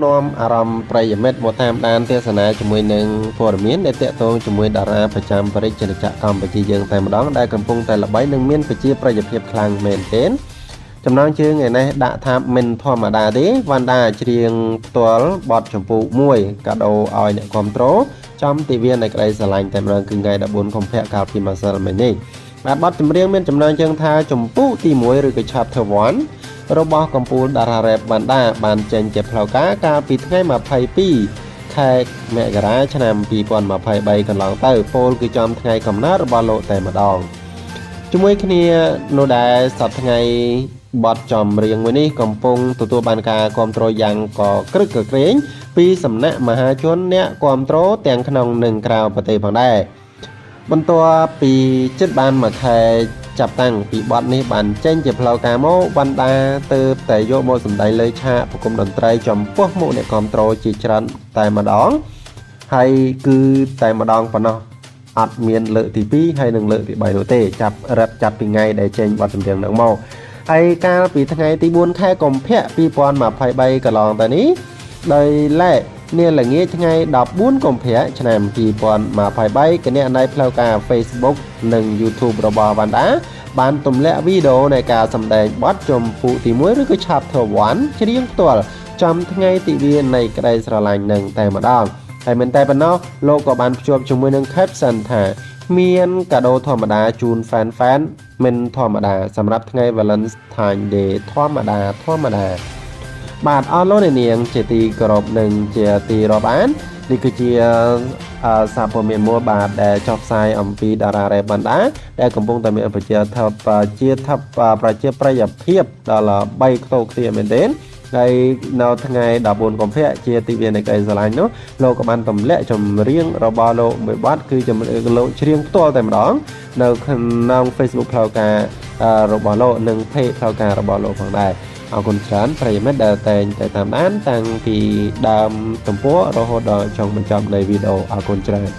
នាំអារម្មណ៍ប្រិយមិត្តមកតាមដានទស្សនាជាមួយនឹងព័ត៌មានដែលតាក់ទងជាមួយតារាប្រចាំបរិយាចក្រកម្ពុជាយើងតែម្ដងដែលកំពុងតែល្បីនិងមានប្រជាប្រិយភាពខ្លាំងមែនទែនចំណងជើងឯនេះដាក់ថាមិនធម្មតាទេវ៉ាន់ដាច្រៀងផ្ទាល់បទចម្ពោះមួយកាដូឲ្យអ្នកគ្រប់ត្រូលចំទិវានៃក្តីស្រឡាញ់តែម្ដងគឺថ្ងៃ14កុម្ភៈកាលពីម្សិលមិញនេះបាទបទចម្រៀងមានចំណងជើងថាចម្ពោះទី1ឬក៏ Chapter 1របស់កំពូលតារារ៉េបវ៉ាន់ដាបានចេញជាផ្លូវការកាលពីថ្ងៃ22ខែមករាឆ្នាំ2023កន្លងទៅពលគឺចំថ្ងៃកំណើតរបស់លោកតែម្ដងជាមួយគ្នានោះដែរសប្តាហ៍ថ្ងៃបទចម្រៀងមួយនេះកំពុងទទួលបានការគ្រប់គ្រងយ៉ាងក៏ក្រឹកក្រែងពីសំណាក់មហាជនអ្នកគ្រប់គ្រងទាំងក្នុងនិងក្រៅប្រទេសផងដែរបន្ទាប់ពីជិតបានមួយខែចាប់តាំងពីបទនេះបានចេញជាផ្លូវការមកវ៉ាន់ដាទៅតែយកមកសម្ដែងលើឆាកប្រគំតន្ត្រីចំពោះមុខអ្នកគ្រប់គ្រងជាច្រើនតែម្ដងហើយគឺតែម្ដងប៉ុណ្ណោះអត់មានលើកទី2ហើយនឹងលើកទី3នោះទេចាប់ពីថ្ងៃដែលចេញបទចម្រៀងនឹងមកហើយកាលពីថ្ងៃទី4ខែកុម្ភៈ2023កន្លងទៅនេះដោយឡែកនាល្ងាចថ្ងៃ14កុម្ភៈឆ្នាំ2023គណៈនៃផ្លូវការ Facebook និង YouTube របស់វ៉ាន់ដាបានទម្លាក់វីដេអូនៃការសម្ដែងបទចម្ពោះទី1ឬក៏ Chapter 1ច្រៀងផ្ទាល់ចំថ្ងៃទិវានៃក្តីស្រឡាញ់នឹងតែម្ដងហើយមិនតែប៉ុណ្ណោះលោកក៏បានភ្ជាប់ជាមួយនឹង Caption ថាមានកាដូធម្មតាជូន fan មិនធម្មតាសម្រាប់ថ្ងៃ Valentine Day ធម្មតាបាទអស់លោកអ្នកនាងជាទីគោរពនិងជាទីរាប់អាននេះគឺជាសារព័ត៌មានមួយបាទដែលចុះផ្សាយអំពីតារារ៉េបវ៉ាន់ដាដែលកំពុងតែមានប្រជាប្រិយភាពដល់3ខ្ទោគ្នាមែនទេហើយនៅថ្ងៃ14កុម្ភៈជាទិវានៃក្តីស្រឡាញ់នោះលោកក៏បានទម្លាក់ចម្រៀងរបស់លោកមួយបទគឺចម្រៀងលោកច្រៀងផ្ទាល់តែម្ដងនៅក្នុង Facebook ផ្លូវការរបស់លោកនិង Page ផ្លូវការរបស់លោកផងដែរអរគុណច្រើនប្រិយមិត្តដែលតែងតែតាមដានតាំងពីដើមទំព័ររហូតដល់ចុងបញ្ចប់នៃវីដេអូអរគុណច្រើន